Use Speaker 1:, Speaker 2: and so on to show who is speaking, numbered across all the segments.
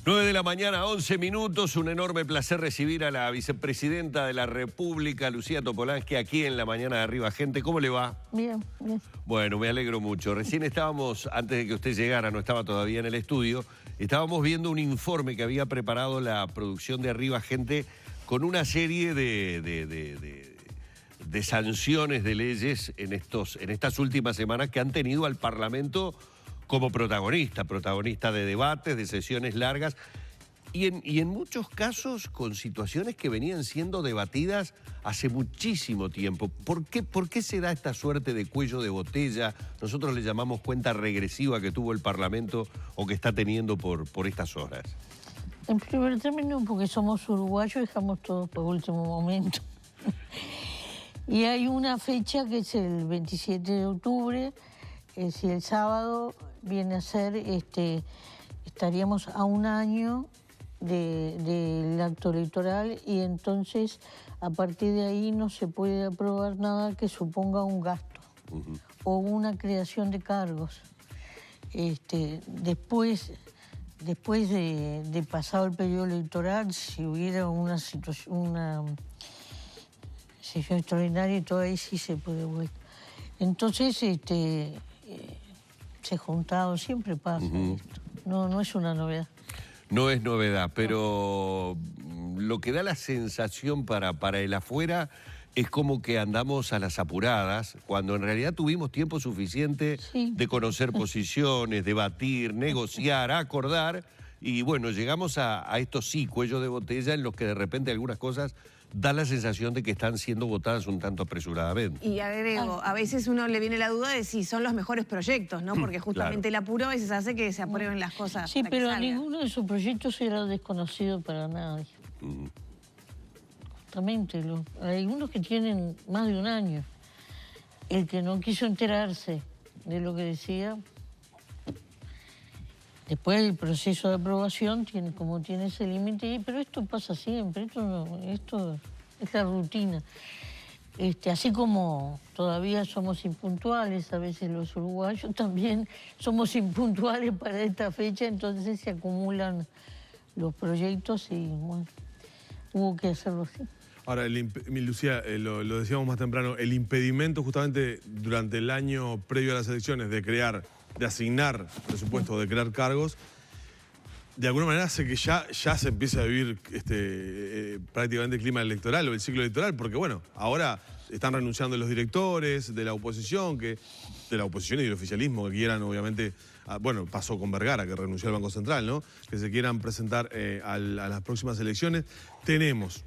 Speaker 1: 9 de la mañana, 11 minutos. Un enorme placer recibir a la vicepresidenta de la República, Lucía Topolansky, aquí en la mañana de Arriba Gente. ¿Cómo le va?
Speaker 2: Bien, bien.
Speaker 1: Bueno, me alegro mucho. Recién estábamos, antes de que usted llegara, no estaba todavía en el estudio, estábamos viendo un informe que había preparado la producción de Arriba Gente con una serie de sanciones de leyes en estas últimas semanas que han tenido al Parlamento como protagonista de debates, de sesiones largas y en muchos casos con situaciones que venían siendo debatidas hace muchísimo tiempo. ¿Por qué se da esta suerte de cuello de botella? Nosotros le llamamos cuenta regresiva que tuvo el Parlamento o que está teniendo por estas horas.
Speaker 2: En primer término, porque somos uruguayos y dejamos todo por último momento. Y hay una fecha que es el 27 de octubre, si el sábado viene a ser, estaríamos a un año del acto electoral y entonces a partir de ahí no se puede aprobar nada que suponga un gasto o una creación de cargos. Después de pasado el periodo electoral, si hubiera una sesión extraordinaria y todo ahí sí se puede volver. Entonces, se ha juntado, siempre pasa esto. No es una novedad.
Speaker 1: No es novedad, pero lo que da la sensación para el afuera es como que andamos a las apuradas, cuando en realidad tuvimos tiempo suficiente de conocer posiciones, debatir, negociar, acordar, y bueno, llegamos a estos cuellos de botella en los que de repente algunas cosas da la sensación de que están siendo votadas un tanto apresuradamente.
Speaker 3: Y agrego, a veces uno le viene la duda de si son los mejores proyectos, ¿no? Porque justamente el apuro a veces hace que se aprueben las cosas.
Speaker 2: Sí, pero ninguno de esos proyectos era desconocido para nadie. Justamente, hay unos que tienen más de un año. El que no quiso enterarse de lo que decía, después del proceso de aprobación, como tiene ese límite, pero esto pasa siempre, esto es la rutina. Así como todavía somos impuntuales, a veces los uruguayos también somos impuntuales para esta fecha, entonces se acumulan los proyectos y bueno, hubo que hacerlo así.
Speaker 4: Ahora, Lucía, lo decíamos más temprano, el impedimento justamente durante el año previo a las elecciones de asignar presupuesto, de crear cargos, de alguna manera hace que ya se empiece a vivir prácticamente el clima electoral o el ciclo electoral, porque bueno, ahora están renunciando los directores de la oposición y del oficialismo que quieran, obviamente, bueno, pasó con Vergara, que renunció al Banco Central, ¿no? Que se quieran presentar a las próximas elecciones. Tenemos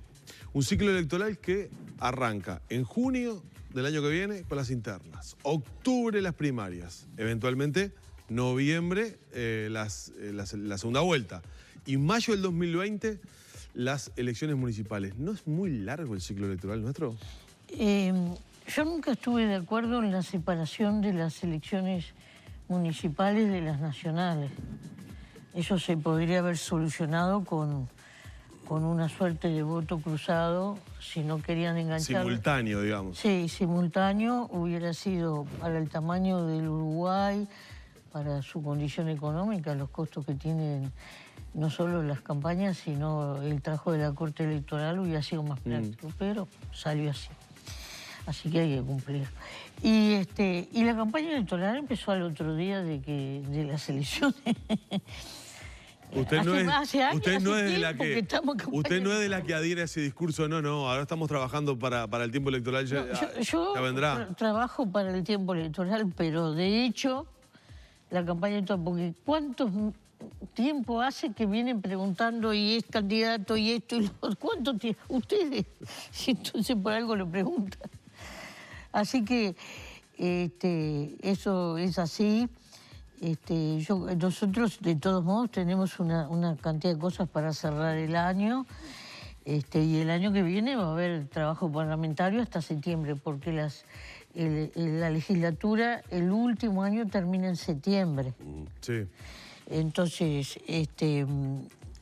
Speaker 4: un ciclo electoral que arranca en junio del año que viene con las internas, octubre las primarias, eventualmente noviembre la segunda vuelta y mayo del 2020 las elecciones municipales. ¿No es muy largo el ciclo electoral nuestro?
Speaker 2: Yo nunca estuve de acuerdo en la separación de las elecciones municipales de las nacionales. Eso se podría haber solucionado con una suerte de voto cruzado, si no querían enganchar.
Speaker 4: Simultáneo, digamos.
Speaker 2: Sí, simultáneo, hubiera sido para el tamaño del Uruguay, para su condición económica, los costos que tienen no solo las campañas, sino el trabajo de la Corte Electoral hubiera sido más práctico, pero salió así. Así que hay que cumplir. Y la campaña electoral empezó al otro día de las elecciones.
Speaker 4: Usted no es de la que adhiere a ese discurso, no, ahora estamos trabajando para el tiempo electoral, ya vendrá.
Speaker 2: Yo trabajo para el tiempo electoral, pero de hecho, la campaña electoral, porque ¿cuánto tiempo hace que vienen preguntando y es candidato y esto y lo otro? ¿Cuánto tiempo? Ustedes, entonces por algo lo preguntan. Así que eso es así. Nosotros, de todos modos, tenemos una cantidad de cosas para cerrar el año. Y el año que viene va a haber trabajo parlamentario hasta septiembre, porque la legislatura, el último año termina en septiembre.
Speaker 4: Sí.
Speaker 2: Entonces,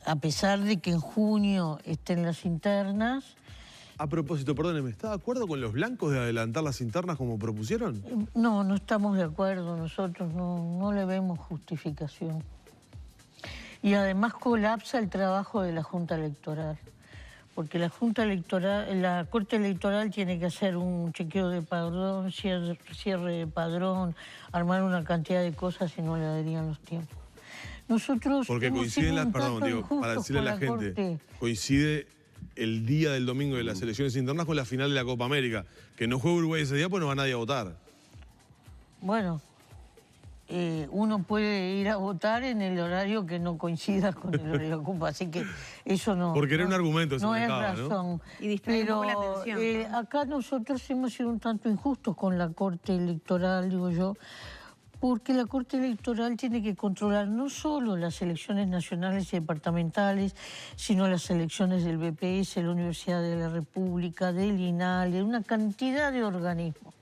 Speaker 2: a pesar de que en junio estén las internas...
Speaker 4: A propósito, perdóneme, ¿está de acuerdo con los blancos de adelantar las internas como propusieron?
Speaker 2: No estamos de acuerdo nosotros, no le vemos justificación. Y además colapsa el trabajo de la Junta Electoral. Porque la Junta Electoral, la Corte Electoral tiene que hacer un chequeo de padrón, cierre de padrón, armar una cantidad de cosas y no le darían los tiempos. Nosotros
Speaker 4: porque coinciden las, perdón, digo, para decirle a la gente,
Speaker 2: Corte.
Speaker 4: coincide el día del domingo de las elecciones internas con la final de la Copa América. Que no juegue Uruguay ese día, pues no va nadie a votar.
Speaker 2: Bueno, uno puede ir a votar en el horario que no coincida con el horario de la Copa, así que eso no...
Speaker 4: Porque era un argumento,
Speaker 2: no es
Speaker 4: manejaba,
Speaker 2: razón.
Speaker 4: ¿no?
Speaker 3: Y distrae un
Speaker 2: Pero
Speaker 3: poco la atención, ¿no?
Speaker 2: acá nosotros hemos sido un tanto injustos con la Corte Electoral, digo yo, porque la Corte Electoral tiene que controlar no solo las elecciones nacionales y departamentales, sino las elecciones del BPS, la Universidad de la República, del INALE, una cantidad de organismos.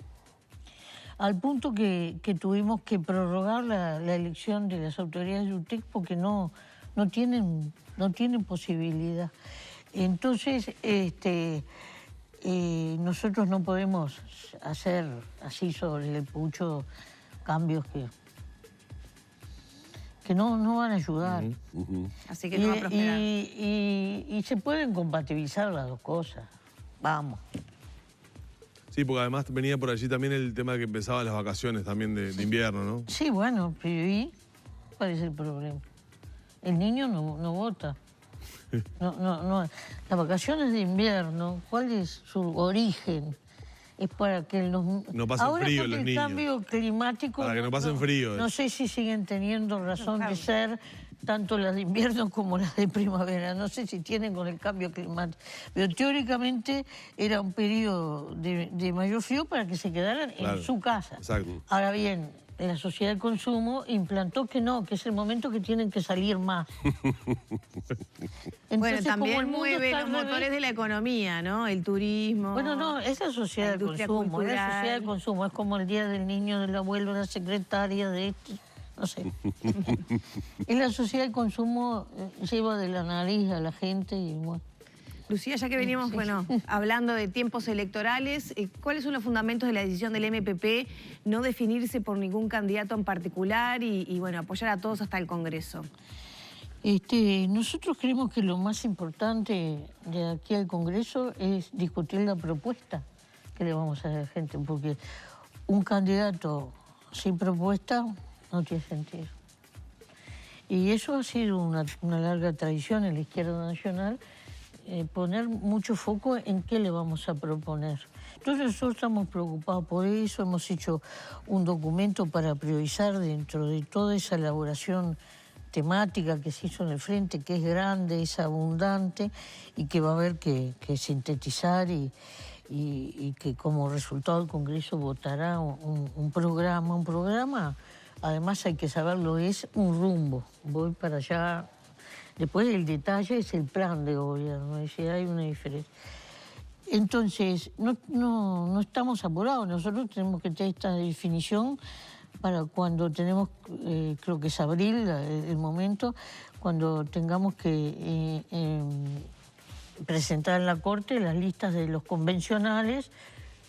Speaker 2: Al punto que tuvimos que prorrogar la elección de las autoridades de UTEC porque no tienen posibilidad. Entonces, nosotros no podemos hacer así sobre el pucho cambios que no van a ayudar.
Speaker 3: Así que no va a prosperar.
Speaker 2: Y se pueden compatibilizar las dos cosas. Vamos.
Speaker 4: Sí, porque además venía por allí también el tema de que empezaban las vacaciones también de invierno, ¿no?
Speaker 2: Sí, bueno, pero ¿y cuál es el problema? El niño no vota. No. Las vacaciones de invierno, ¿cuál es su origen? Es para que
Speaker 4: no pasen frío
Speaker 2: con
Speaker 4: los
Speaker 2: el
Speaker 4: niños.
Speaker 2: Cambio climático...
Speaker 4: Para que no pasen frío.
Speaker 2: No sé si siguen teniendo razón de ser tanto las de invierno como las de primavera. No sé si tienen con el cambio climático. Pero teóricamente era un periodo de mayor frío para que se quedaran en su casa.
Speaker 4: Exacto.
Speaker 2: Ahora bien, la sociedad de consumo implantó que no, que es el momento que tienen que salir más. Entonces,
Speaker 3: Bueno,
Speaker 2: como
Speaker 3: también
Speaker 2: el mundo
Speaker 3: mueve
Speaker 2: está
Speaker 3: los
Speaker 2: al revés-
Speaker 3: motores de la economía, ¿no? El turismo.
Speaker 2: Bueno, no, es la sociedad
Speaker 3: la
Speaker 2: de
Speaker 3: industria
Speaker 2: consumo, es la
Speaker 3: cultural.
Speaker 2: sociedad de consumo, es como el día del niño, del abuelo, de la secretaria, de este, no sé. Es la sociedad de consumo, lleva de la nariz a la gente y bueno.
Speaker 3: Lucía, ya que veníamos, hablando de tiempos electorales, ¿cuáles son los fundamentos de la decisión del MPP no definirse por ningún candidato en particular y bueno, apoyar a todos hasta el Congreso?
Speaker 2: Nosotros creemos que lo más importante de aquí al Congreso es discutir la propuesta que le vamos a hacer a la gente, porque un candidato sin propuesta no tiene sentido. Y eso ha sido una larga tradición en la izquierda nacional, poner mucho foco en qué le vamos a proponer. Entonces nosotros estamos preocupados por eso, hemos hecho un documento para priorizar dentro de toda esa elaboración temática que se hizo en el frente, que es grande, es abundante y que va a haber que sintetizar y que como resultado el Congreso votará un programa. Un programa, además hay que saberlo, es un rumbo. Voy para allá. Después el detalle es el plan de gobierno, es decir, hay una diferencia. Entonces, no estamos apurados, nosotros tenemos que tener esta definición para cuando tenemos, creo que es abril el momento, cuando tengamos que presentar en la Corte las listas de los convencionales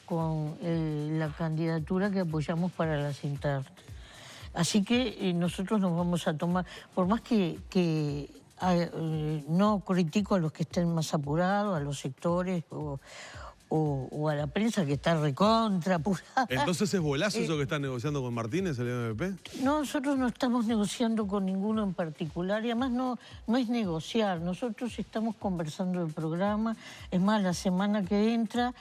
Speaker 2: con la candidatura que apoyamos para las internas. Así que nosotros nos vamos a tomar, por más que no critico a los que estén más apurados, a los sectores o a la prensa que está recontra apurada.
Speaker 4: Entonces es bolazo eso que están negociando con Martínez, el MPP.
Speaker 2: No, nosotros no estamos negociando con ninguno en particular y además no es negociar. Nosotros estamos conversando del programa. Es más, la semana que entra,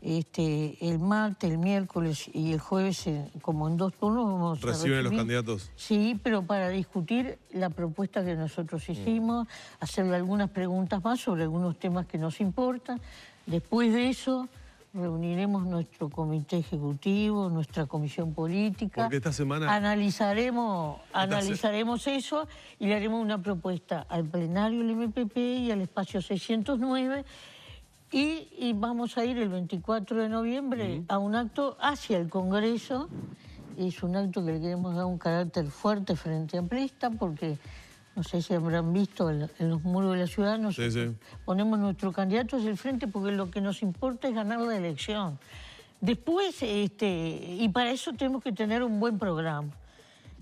Speaker 2: el martes, el miércoles y el jueves, como en 2 turnos, vamos a
Speaker 4: ¿Reciben a los
Speaker 2: recibir-
Speaker 4: candidatos?
Speaker 2: Sí, pero para discutir la propuesta que nosotros hicimos, hacerle algunas preguntas más sobre algunos temas que nos importan. Después de eso, reuniremos nuestro comité ejecutivo, nuestra comisión política.
Speaker 4: Porque esta semana...
Speaker 2: Analizaremos eso y le haremos una propuesta al plenario del MPP y al espacio 609 y vamos a ir el 24 de noviembre a un acto hacia el Congreso. Es un acto que le queremos dar un carácter fuerte frente amplista porque, no sé si habrán visto en los muros de la ciudad, ponemos nuestro candidato hacia el frente porque lo que nos importa es ganar la elección. Después, y para eso tenemos que tener un buen programa.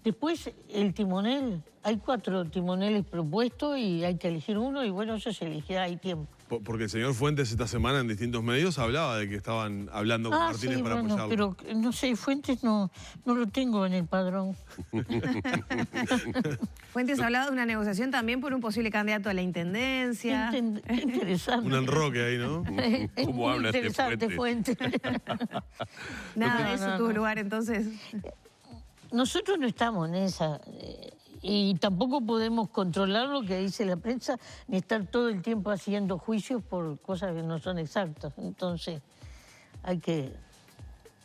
Speaker 2: Después, el timonel, hay 4 timoneles propuestos y hay que elegir uno y bueno, eso se elegirá, hay tiempo.
Speaker 4: Porque el señor Fuentes esta semana en distintos medios hablaba de que estaban hablando con Martínez
Speaker 2: sí,
Speaker 4: para
Speaker 2: bueno,
Speaker 4: apoyarlo.
Speaker 2: pero no sé, Fuentes no lo tengo en el padrón.
Speaker 3: Fuentes ha hablado de una negociación también por un posible candidato a la intendencia.
Speaker 2: Interesante.
Speaker 4: Un enroque ahí, ¿no?
Speaker 2: Es
Speaker 1: ¿Cómo
Speaker 2: muy
Speaker 1: habla este
Speaker 2: interesante, Fuentes.
Speaker 3: Nada de eso
Speaker 2: No.
Speaker 3: tuvo lugar entonces.
Speaker 2: Nosotros no estamos en esa, y tampoco podemos controlar lo que dice la prensa, ni estar todo el tiempo haciendo juicios por cosas que no son exactas. Entonces, hay que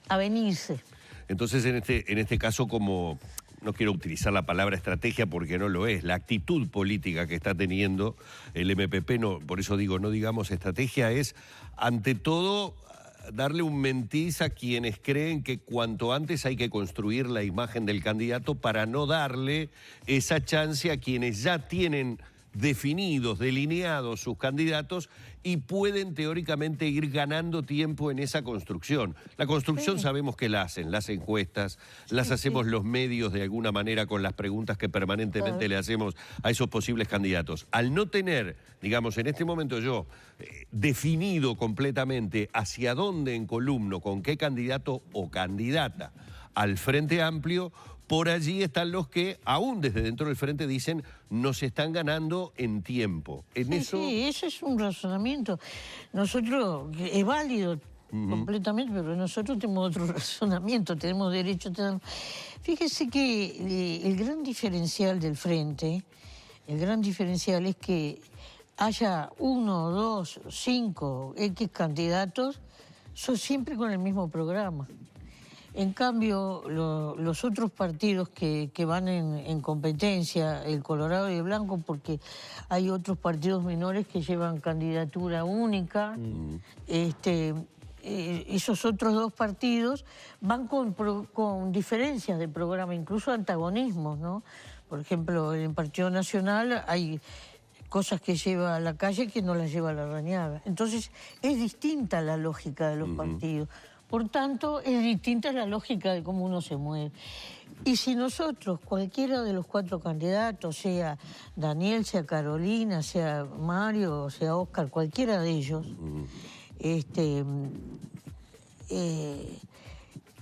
Speaker 2: avenirse.
Speaker 1: Entonces, en este caso, como no quiero utilizar la palabra estrategia porque no lo es, la actitud política que está teniendo el MPP, no, por eso digo, no digamos estrategia, es ante todo darle un mentiz a quienes creen que cuanto antes hay que construir la imagen del candidato para no darle esa chance a quienes ya tienen definidos, delineados sus candidatos y pueden teóricamente ir ganando tiempo en esa construcción. La construcción sabemos que la hacen las encuestas, las hacemos los medios de alguna manera con las preguntas que permanentemente le hacemos a esos posibles candidatos. Al no tener, digamos, en este momento yo definido completamente hacia dónde encolumno, con qué candidato o candidata al Frente Amplio, por allí están los que, aún desde dentro del Frente, dicen nos están ganando en tiempo.
Speaker 2: Sí, ese es un razonamiento. Nosotros, es válido completamente, pero nosotros tenemos otro razonamiento, tenemos derecho. Fíjese que el gran diferencial del Frente, el gran diferencial es que haya 1, 2, 5, X candidatos, son siempre con el mismo programa. En cambio, los otros partidos que van en competencia, el Colorado y el Blanco, porque hay otros partidos menores que llevan candidatura única, esos otros 2 partidos van con diferencias de programa, incluso antagonismos, ¿no? Por ejemplo, en el Partido Nacional hay cosas que lleva a la calle que no las lleva a la Rañaga. Entonces, es distinta la lógica de los partidos. Por tanto, es distinta la lógica de cómo uno se mueve. Y si nosotros, cualquiera de los 4 candidatos, sea Daniel, sea Carolina, sea Mario, sea Óscar, cualquiera de ellos,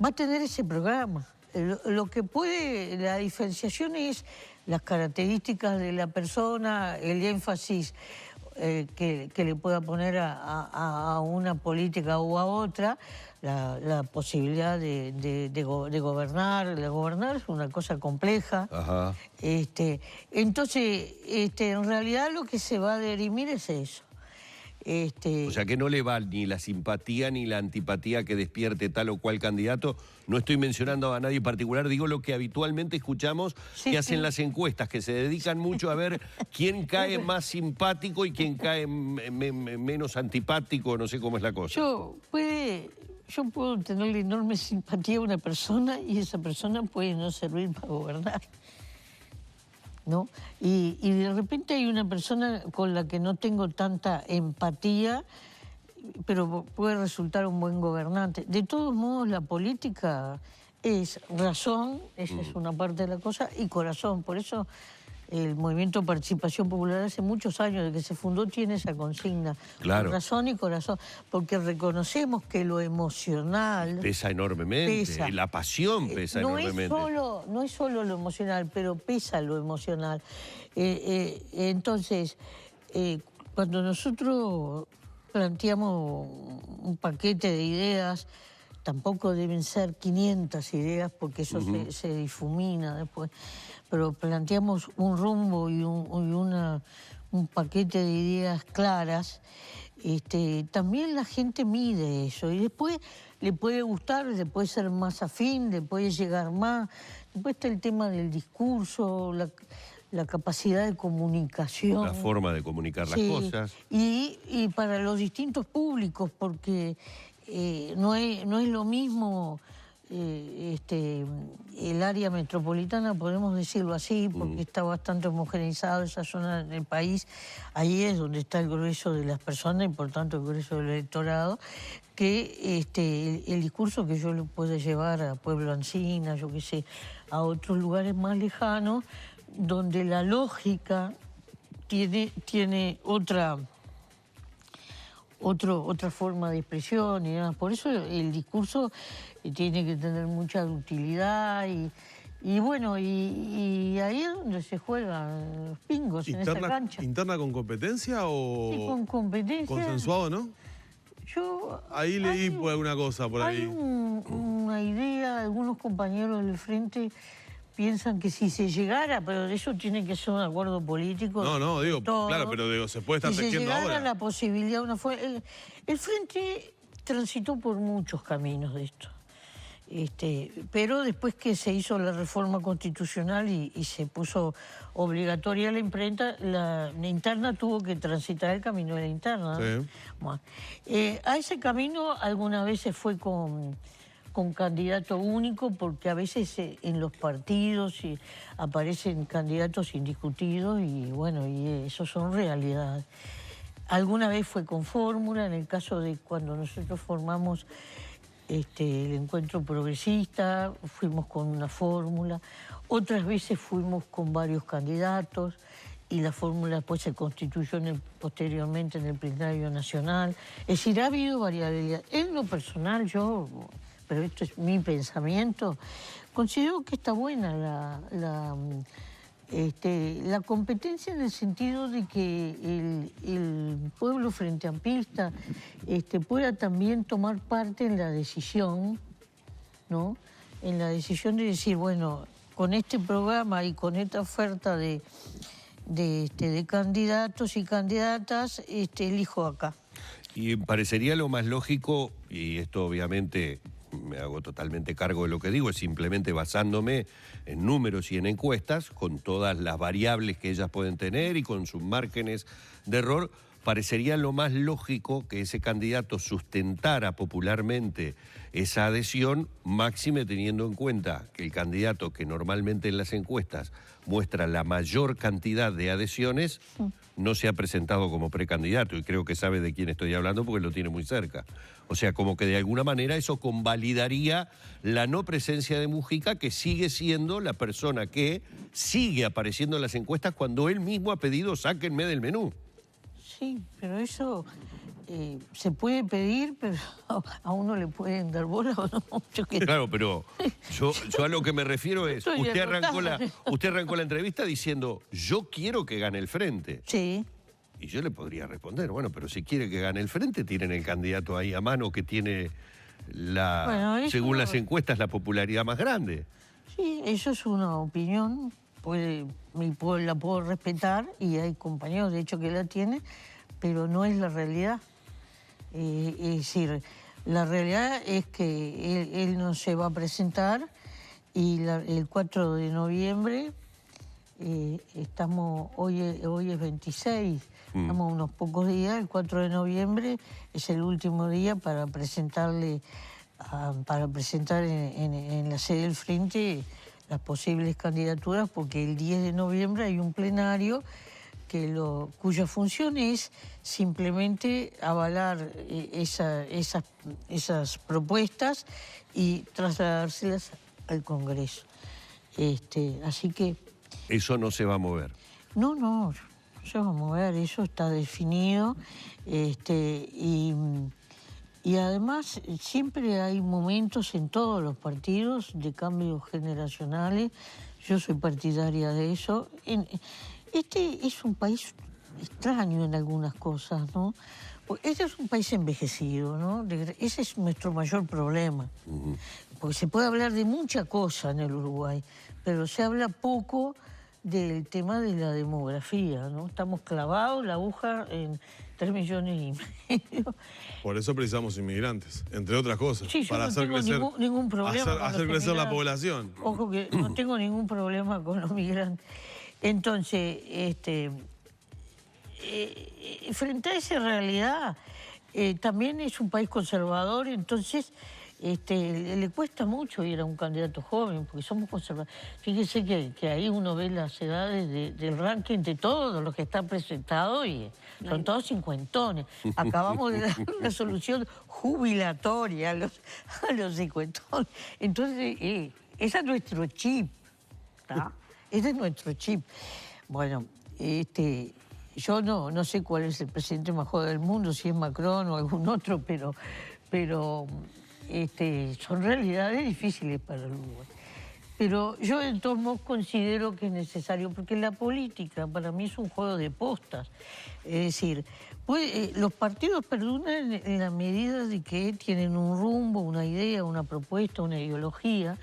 Speaker 2: va a tener ese programa. Lo que puede, la diferenciación es las características de la persona, el énfasis que le pueda poner a una política u a otra, la posibilidad de gobernar. Gobernar es una cosa compleja.
Speaker 1: Ajá.
Speaker 2: Entonces, en realidad lo que se va a dirimir es eso.
Speaker 1: O sea, que no le va ni la simpatía ni la antipatía que despierte tal o cual candidato. No estoy mencionando a nadie en particular, digo lo que habitualmente escuchamos que hacen las encuestas, que se dedican mucho a ver quién cae más simpático y quién cae menos antipático, no sé cómo es la cosa.
Speaker 2: Yo puedo tenerle enorme simpatía a una persona y esa persona puede no servir para gobernar, ¿no? Y de repente hay una persona con la que no tengo tanta empatía, pero puede resultar un buen gobernante. De todos modos, la política es razón, esa es una parte de la cosa, y corazón. Por eso el Movimiento Participación Popular hace muchos años, de que se fundó, tiene esa consigna.
Speaker 1: Claro.
Speaker 2: Razón y corazón, porque reconocemos que lo emocional
Speaker 1: Pesa enormemente,
Speaker 2: pesa.
Speaker 1: La pasión pesa enormemente.
Speaker 2: No es solo lo emocional, pero pesa lo emocional. Entonces, cuando nosotros planteamos un paquete de ideas, tampoco deben ser 500 ideas porque eso se difumina después, pero planteamos un rumbo y un paquete de ideas claras. También la gente mide eso y después le puede gustar, le puede ser más afín, le puede llegar más. Después está el tema del discurso, la capacidad de comunicación.
Speaker 1: La forma de comunicar las cosas.
Speaker 2: Y para los distintos públicos, porque no es lo mismo el área metropolitana, podemos decirlo así, porque está bastante homogeneizado esa zona del país. Ahí es donde está el grueso de las personas y por tanto el grueso del electorado, que el discurso que yo le puedo llevar a Pueblo Encina, yo qué sé, a otros lugares más lejanos, donde la lógica tiene otra forma de expresión y demás. Por eso el discurso tiene que tener mucha utilidad y bueno, y ahí es donde se juegan los pingos, en esa cancha.
Speaker 4: ¿Interna con competencia o...?
Speaker 2: Sí, con competencia.
Speaker 4: ¿Consensuado, no? Ahí leí alguna cosa por ahí.
Speaker 2: Hay una idea, algunos compañeros del Frente piensan que si se llegara, pero eso tiene que ser un acuerdo político.
Speaker 4: No, digo, claro, pero digo, se puede estar tejiendo ahora.
Speaker 2: Si se llegara la posibilidad, el Frente transitó por muchos caminos de esto. Pero después que se hizo la reforma constitucional y se puso obligatoria la imprenta, la interna tuvo que transitar el camino de la interna.
Speaker 4: Sí.
Speaker 2: Bueno, a ese camino algunas veces fue con candidato único, porque a veces en los partidos aparecen candidatos indiscutidos y bueno, y eso son realidades. Alguna vez fue con fórmula, en el caso de cuando nosotros formamos el Encuentro Progresista, fuimos con una fórmula. Otras veces fuimos con varios candidatos y la fórmula después se constituyó posteriormente en el plenario nacional. Es decir, ha habido variabilidad. En lo personal, pero esto es mi pensamiento, considero que está buena la competencia, en el sentido de que el pueblo frente amplista pueda también tomar parte en la decisión, ¿no? En la decisión de decir, bueno, con este programa y con esta oferta de candidatos y candidatas, elijo acá.
Speaker 1: Y parecería lo más lógico, y esto obviamente me hago totalmente cargo de lo que digo, es simplemente basándome en números y en encuestas, con todas las variables que ellas pueden tener y con sus márgenes de error, parecería lo más lógico que ese candidato sustentara popularmente esa adhesión, máxime teniendo en cuenta que el candidato que normalmente en las encuestas muestra la mayor cantidad de adhesiones no se ha presentado como precandidato, y creo que sabe de quién estoy hablando porque lo tiene muy cerca. O sea, como que de alguna manera eso convalidaría la no presencia de Mujica, que sigue siendo la persona que sigue apareciendo en las encuestas cuando él mismo ha pedido sáquenme del menú.
Speaker 2: Sí, pero eso se puede pedir, pero a uno le pueden dar bola o no.
Speaker 1: Claro, pero yo a lo que me refiero es, usted arrancó la entrevista diciendo, yo quiero que gane el Frente.
Speaker 2: Sí.
Speaker 1: Y yo le podría responder, bueno, pero si quiere que gane el Frente, tienen el candidato ahí a mano que tiene, según las encuestas, la popularidad más grande.
Speaker 2: Sí, eso es una opinión, la puedo respetar y hay compañeros, de hecho, que la tienen, pero no es la realidad. Es decir, la realidad es que él no se va a presentar y el 4 de noviembre, hoy es 26, estamos unos pocos días, el 4 de noviembre es el último día para presentar en la sede del Frente las posibles candidaturas, porque el 10 de noviembre hay un plenario cuya función es simplemente avalar esas propuestas y trasladárselas al Congreso. Así que...
Speaker 1: ¿Eso no se va a mover?
Speaker 2: No se va a mover, eso está definido. Y además siempre hay momentos en todos los partidos de cambios generacionales. Yo soy partidaria de eso. Este es un país extraño en algunas cosas, ¿no? Este es un país envejecido, ¿no? Ese es nuestro mayor problema. Porque se puede hablar de mucha cosa en el Uruguay, pero se habla poco del tema de la demografía, ¿no? Estamos clavados la aguja en 3,5 millones.
Speaker 4: Por eso precisamos inmigrantes, entre otras cosas.
Speaker 2: Sí,
Speaker 4: para
Speaker 2: yo no tengo ningún problema.
Speaker 4: Hacer crecer la población.
Speaker 2: Ojo que no tengo ningún problema con los migrantes. Entonces, frente a esa realidad, también es un país conservador, entonces le cuesta mucho ir a un candidato joven, porque somos conservadores. Fíjese que ahí uno ve las edades del ranking de todos los que están presentados y son todos cincuentones. Acabamos de dar una solución jubilatoria a los cincuentones. Entonces, ese es nuestro chip, ¿tá? Ese es nuestro chip. Bueno, yo no sé cuál es el presidente más joven del mundo, si es Macron o algún otro, pero son realidades difíciles para el Uruguay. Pero yo de todos modos considero que es necesario, porque la política para mí es un juego de postas. Es decir, los partidos perduran en la medida de que tienen un rumbo, una idea, una propuesta, una ideología,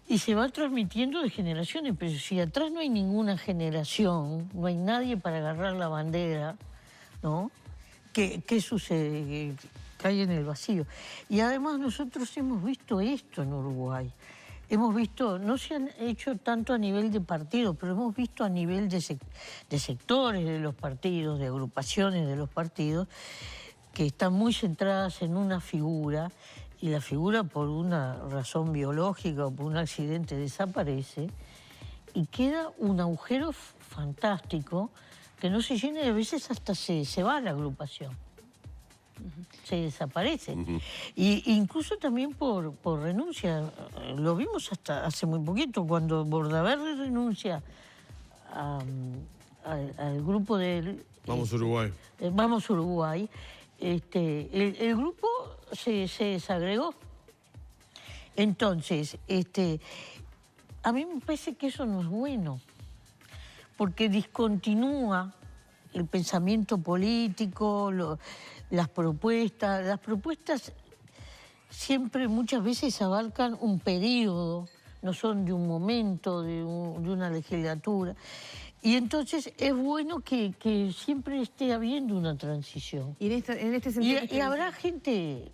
Speaker 2: y se va transmitiendo de generaciones. Pero si atrás no hay ninguna generación, no hay nadie para agarrar la bandera, ¿no? ¿Qué sucede? Cae en el vacío. Y además nosotros hemos visto esto en Uruguay. Hemos visto, no se han hecho tanto a nivel de partidos, pero hemos visto a nivel de sectores de los partidos, de agrupaciones de los partidos, que están muy centradas en una figura, y la figura por una razón biológica o por un accidente desaparece, y queda un agujero fantástico que no se llena y a veces hasta se va la agrupación. Se desaparece. Y incluso también por renuncia. Lo vimos hasta hace muy poquito, cuando Bordaberry renuncia al grupo de...
Speaker 4: Vamos Uruguay.
Speaker 2: Vamos Uruguay. El grupo se desagregó. Entonces, a mí me parece que eso no es bueno, porque discontinúa el pensamiento político, las propuestas. Las propuestas siempre, muchas veces abarcan un periodo, no son de un momento, de una legislatura. Y entonces es bueno que siempre esté habiendo una transición.
Speaker 3: Y en este sentido...
Speaker 2: Y habrá gente...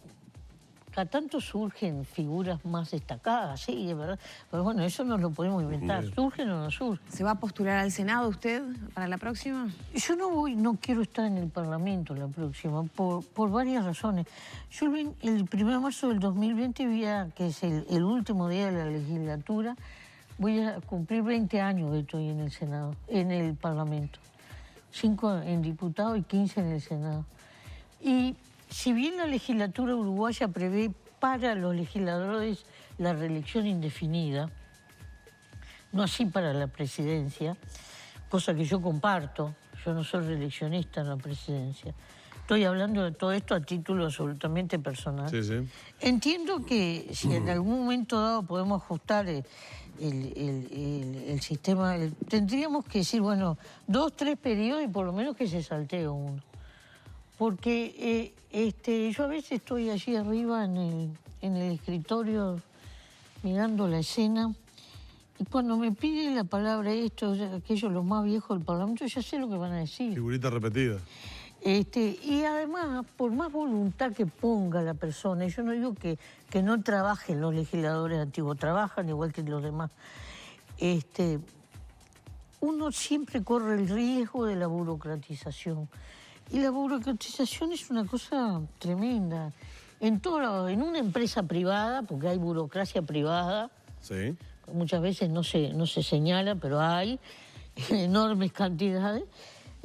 Speaker 2: Cada tanto surgen figuras más destacadas, sí, es verdad. Pero bueno, eso no lo podemos inventar. ¿Surgen o no surgen?
Speaker 3: ¿Se va a postular al Senado usted para la próxima?
Speaker 2: Yo no quiero estar en el Parlamento la próxima, por varias razones. Yo el 1 de marzo del 2020, que es el último día de la legislatura, voy a cumplir 20 años que estoy en el Senado, en el Parlamento. 5 en diputado y 15 en el Senado. Y si bien la legislatura uruguaya prevé para los legisladores la reelección indefinida, no así para la presidencia, cosa que yo comparto, yo no soy reeleccionista en la presidencia. Estoy hablando de todo esto a título absolutamente personal.
Speaker 4: Sí, sí.
Speaker 2: Entiendo que si en algún momento dado podemos ajustar el sistema, tendríamos que decir, bueno, 2, 3 periodos y por lo menos que se saltee uno. Porque yo a veces estoy allí arriba en el escritorio mirando la escena y cuando me piden la palabra aquellos los más viejos del Parlamento, ya sé lo que van a decir.
Speaker 4: Figurita repetida.
Speaker 2: Y además, por más voluntad que ponga la persona, yo no digo que no trabajen los legisladores antiguos, trabajan igual que los demás, uno siempre corre el riesgo de la burocratización. Y la burocratización es una cosa tremenda. En una empresa privada, porque hay burocracia privada,
Speaker 4: Sí.
Speaker 2: muchas veces no se señala, pero hay enormes cantidades,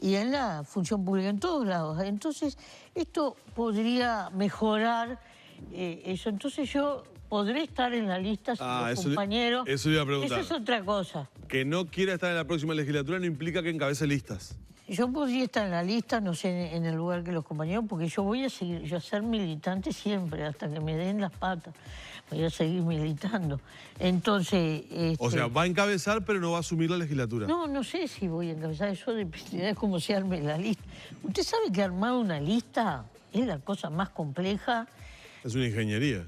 Speaker 2: y en la función pública en todos lados. Entonces, esto podría mejorar eso. Entonces yo podré estar en la lista si los compañeros...
Speaker 4: Eso iba a preguntar.
Speaker 2: Eso es otra cosa.
Speaker 4: Que no quiera estar en la próxima legislatura no implica que encabece listas.
Speaker 2: Yo podría estar en la lista, no sé, en el lugar que los compañeros, porque yo voy a seguir, yo a ser militante siempre, hasta que me den las patas. Voy a seguir militando. Entonces...
Speaker 4: O sea, va a encabezar, pero no va a asumir la legislatura.
Speaker 2: No sé si voy a encabezar, eso dependerá de cómo se arme la lista. Usted sabe que armar una lista es la cosa más compleja.
Speaker 4: Es una ingeniería.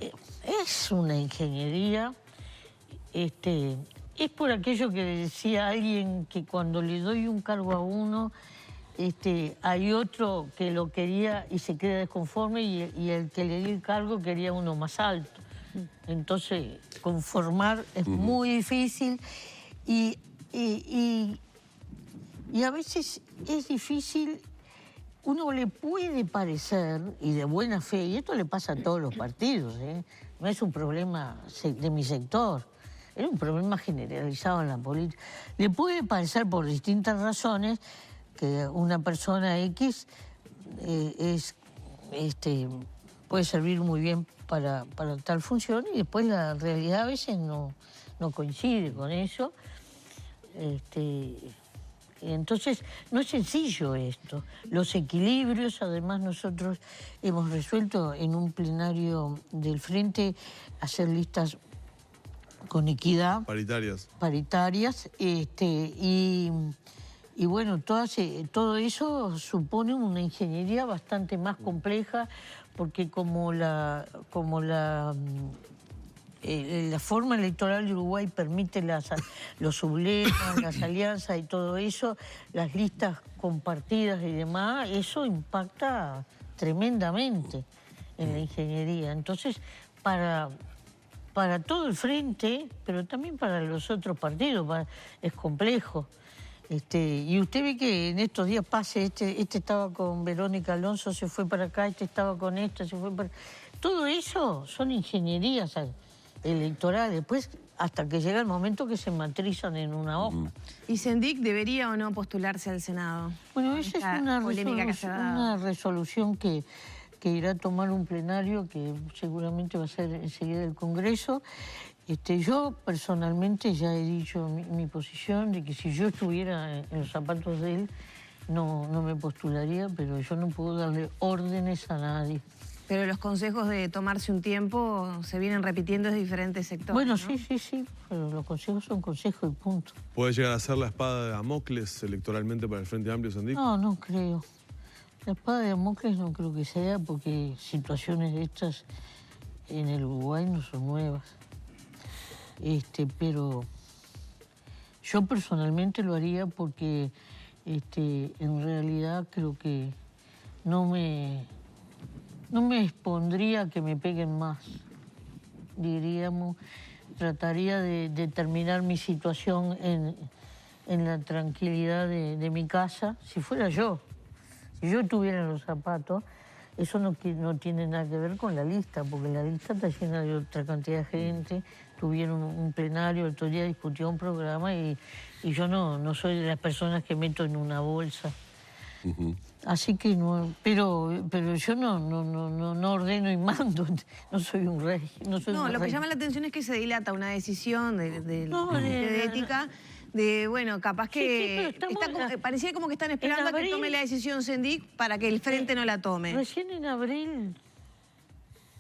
Speaker 2: Es una ingeniería. Es por aquello que decía alguien, que cuando le doy un cargo a uno, hay otro que lo quería y se queda desconforme, y el que le di el cargo quería uno más alto. Entonces, conformar es muy difícil y a veces es difícil uno le puede parecer, y de buena fe, y esto le pasa a todos los partidos, no es un problema de mi sector, es un problema generalizado en la política. Le puede parecer por distintas razones que una persona X puede servir muy bien para tal función y después la realidad a veces no coincide con eso. Entonces, no es sencillo esto. Los equilibrios, además nosotros hemos resuelto en un plenario del Frente hacer listas con equidad. Paritarias. Y bueno, todo eso supone una ingeniería bastante más compleja, porque como la forma electoral de Uruguay permite los sublemas, las alianzas y todo eso, las listas compartidas y demás, eso impacta tremendamente en la ingeniería. Entonces, para todo el Frente, pero también para los otros partidos, es complejo. Y usted ve que en estos días este estaba con Verónica Alonso, se fue para acá, este estaba con esta, se fue para... Todo eso son ingenierías electorales, pues hasta que llega el momento que se matrizan en una hoja.
Speaker 3: ¿Y Sendik debería o no postularse al Senado?
Speaker 2: Bueno, esa es una resolución que irá a tomar un plenario que seguramente va a ser enseguida el Congreso. Yo personalmente ya he dicho mi posición de que si yo estuviera en los zapatos de él no me postularía, pero yo no puedo darle órdenes a nadie.
Speaker 3: Pero los consejos de tomarse un tiempo se vienen repitiendo de diferentes sectores,
Speaker 2: bueno,
Speaker 3: ¿no?
Speaker 2: sí, pero los consejos son consejos y punto.
Speaker 4: ¿Puede llegar a ser la espada de Damocles electoralmente para el Frente Amplio, Sendik?
Speaker 2: No creo. La espada de Damocles no creo que sea, porque situaciones de estas en el Uruguay no son nuevas. Pero yo personalmente lo haría porque en realidad creo que no me expondría a que me peguen más. Diríamos, trataría de terminar mi situación en la tranquilidad de mi casa, si fuera yo. Si yo estuviera en los zapatos, eso no tiene nada que ver con la lista, porque la lista está llena de otra cantidad de gente. Tuvieron un plenario, el otro día discutió un programa y yo no soy de las personas que meto en una bolsa. Así que no, pero yo no ordeno y mando, no soy un rey.
Speaker 3: Lo que llama la atención es que se dilata una decisión de ética. Bueno, capaz que parecía como que están esperando a que tome la decisión Sendik para que el Frente no la tome.
Speaker 2: Recién en abril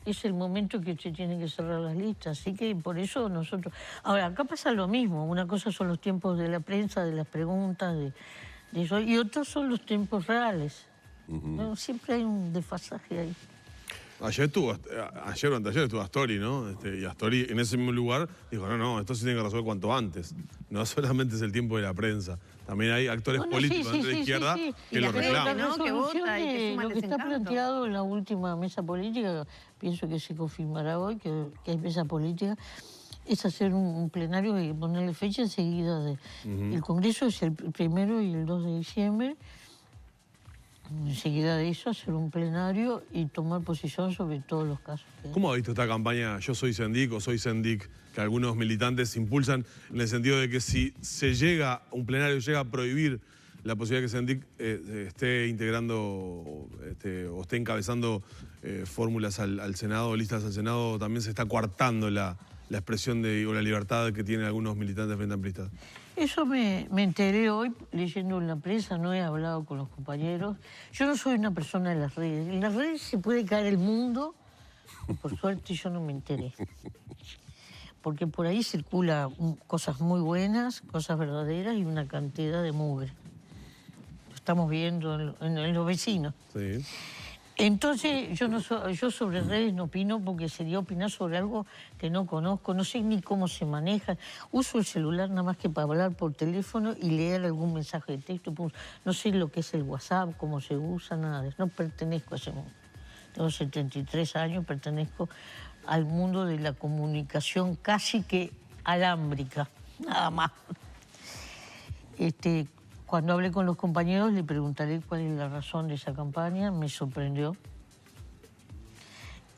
Speaker 2: es el momento que se tienen que cerrar las listas, así que por eso nosotros... Ahora, acá pasa lo mismo, una cosa son los tiempos de la prensa, de las preguntas, de eso, y otros son los tiempos reales. Bueno, siempre hay un desfasaje ahí.
Speaker 4: Ayer o anteayer estuvo Astori, ¿no? Y Astori en ese mismo lugar dijo, no, esto se tiene que resolver cuanto antes. No solamente es el tiempo de la prensa. También hay actores políticos de la izquierda que lo reclaman.
Speaker 3: ¿No? Que vota y que suma
Speaker 2: lo que está planteado en la última mesa política, pienso que se confirmará hoy, que hay mesa política, es hacer un plenario y ponerle fecha enseguida. El Congreso es el 1 y el 2 de diciembre. Enseguida de eso, hacer un plenario y tomar posición sobre todos los casos.
Speaker 4: ¿Cómo ha visto esta campaña Yo soy Sendik o Soy Sendik, que algunos militantes impulsan en el sentido de que si un plenario llega a prohibir la posibilidad que Sendik esté integrando o esté encabezando fórmulas al Senado, listas al Senado, también se está coartando la expresión o la libertad que tienen algunos militantes frente amplistas?
Speaker 2: Eso me enteré hoy leyendo en la prensa, no he hablado con los compañeros. Yo no soy una persona de las redes. En las redes se puede caer el mundo, y por suerte yo no me enteré. Porque por ahí circula cosas muy buenas, cosas verdaderas y una cantidad de mugre. Lo estamos viendo en los vecinos.
Speaker 4: Sí.
Speaker 2: Entonces, yo sobre redes no opino porque sería opinar sobre algo que no conozco, no sé ni cómo se maneja. Uso el celular nada más que para hablar por teléfono y leer algún mensaje de texto. No sé lo que es el WhatsApp, cómo se usa, nada de eso. No pertenezco a ese mundo. Tengo 73 años, pertenezco al mundo de la comunicación casi que alámbrica, nada más. Cuando hablé con los compañeros le preguntaré cuál es la razón de esa campaña, me sorprendió.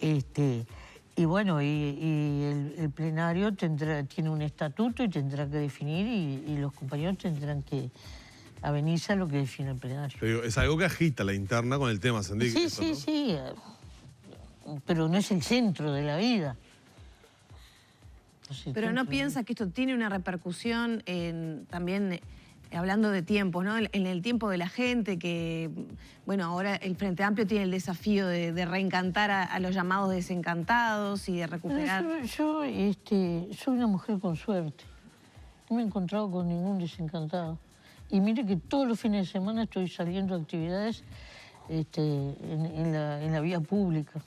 Speaker 2: Y bueno, el plenario tiene un estatuto y tendrá que definir y los compañeros tendrán que avenirse a lo que define el plenario.
Speaker 4: Pero es algo que agita la interna con el tema Sendik.
Speaker 2: Sí,
Speaker 4: eso,
Speaker 2: sí,
Speaker 4: ¿no?
Speaker 2: sí, pero no es el centro de la vida.
Speaker 3: Pero ¿no piensa que esto tiene una repercusión también, hablando de tiempos, ¿no? En el tiempo de la gente, que, bueno, ahora el Frente Amplio tiene el desafío de reencantar a los llamados desencantados y de recuperar...
Speaker 2: Yo soy una mujer con suerte. No me he encontrado con ningún desencantado. Y mire que todos los fines de semana estoy saliendo a actividades en la vía pública,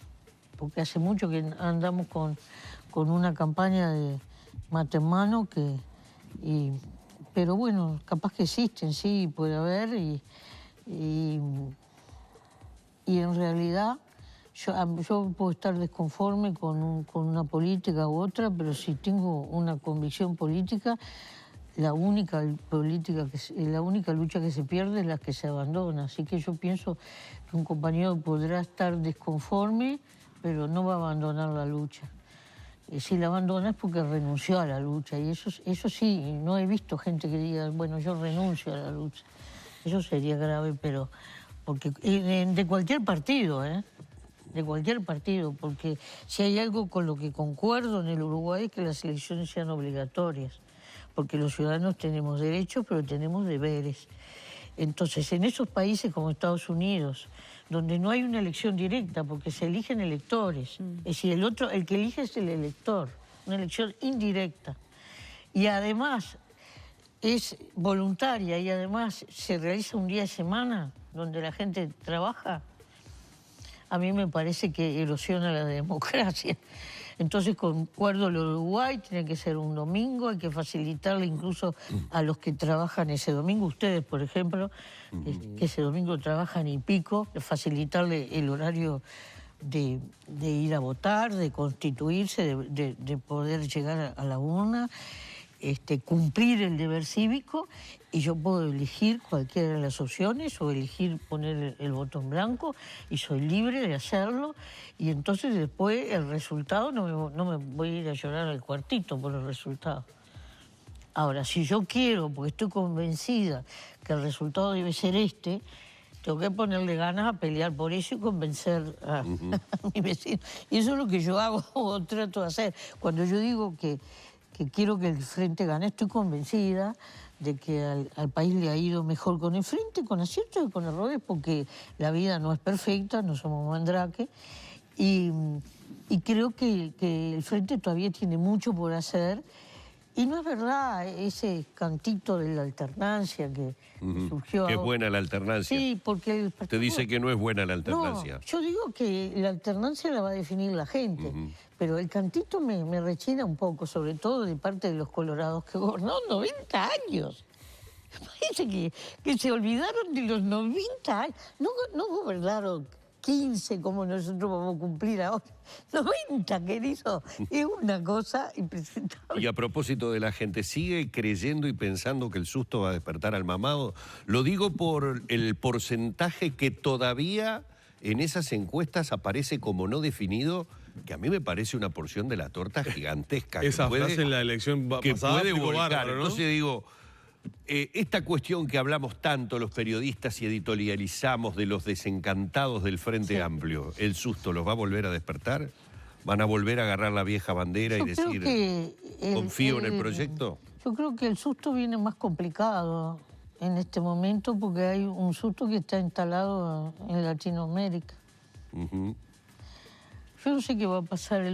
Speaker 2: porque hace mucho que andamos con una campaña de mate en mano pero bueno, capaz que existen, sí, puede haber, y en realidad yo puedo estar desconforme con una política u otra, pero si tengo una convicción política, la única lucha que se pierde es la que se abandona. Así que yo pienso que un compañero podrá estar desconforme, pero no va a abandonar la lucha. Si la abandona es porque renunció a la lucha, y eso sí, no he visto gente que diga, bueno, yo renuncio a la lucha. Eso sería grave, pero porque de cualquier partido, de cualquier partido, porque si hay algo con lo que concuerdo en el Uruguay es que las elecciones sean obligatorias, porque los ciudadanos tenemos derechos, pero tenemos deberes. Entonces, en esos países como Estados Unidos, donde no hay una elección directa, porque se eligen electores, es decir, el que elige es el elector, una elección indirecta, y además es voluntaria, y además se realiza un día de semana donde la gente trabaja, a mí me parece que erosiona la democracia. Entonces, concuerdo el Uruguay, tiene que ser un domingo, hay que facilitarle incluso a los que trabajan ese domingo, ustedes, por ejemplo, que ese domingo trabajan y pico, facilitarle el horario de ir a votar, de constituirse, de poder llegar a la urna, cumplir el deber cívico, y yo puedo elegir cualquiera de las opciones o elegir poner el voto en blanco, y soy libre de hacerlo, y entonces después el resultado no me voy a ir a llorar al cuartito por el resultado. Ahora, si yo quiero, porque estoy convencida que el resultado debe ser tengo que ponerle ganas a pelear por eso y convencer a mi vecino. Y eso es lo que yo hago o trato de hacer. Cuando yo digo que quiero que el Frente gane, estoy convencida de que al país le ha ido mejor con el Frente, con aciertos y con errores, porque la vida no es perfecta, no somos mandrake, y creo que el Frente todavía tiene mucho por hacer. Y no es verdad ese cantito de la alternancia que surgió.
Speaker 1: Que es buena la alternancia.
Speaker 2: Sí, porque
Speaker 1: Te dice que no es buena la alternancia.
Speaker 2: No, yo digo que la alternancia la va a definir la gente, pero el cantito me rechina un poco, sobre todo de parte de los colorados que gobernó 90 años. Parece que se olvidaron de los 90 años. No gobernaron 15 como nosotros vamos a cumplir ahora. 90, querido. Es una cosa impresentable.
Speaker 1: Y a propósito de la gente, ¿sigue creyendo y pensando que el susto va a despertar al mamado? Lo digo por el porcentaje que todavía en esas encuestas aparece como no definido, que a mí me parece una porción de la torta gigantesca.
Speaker 4: Esa frase en la elección pasada
Speaker 1: puede volcar.
Speaker 4: bárbaro, ¿no?
Speaker 1: Entonces digo, esta cuestión que hablamos tanto los periodistas y editorializamos de los desencantados del Frente Amplio, ¿el susto los va a volver a despertar? ¿Van a volver a agarrar la vieja bandera y decir, confío en el proyecto?
Speaker 2: Yo creo que el susto viene más complicado en este momento, porque hay un susto que está instalado en Latinoamérica. Yo no sé qué va a pasar el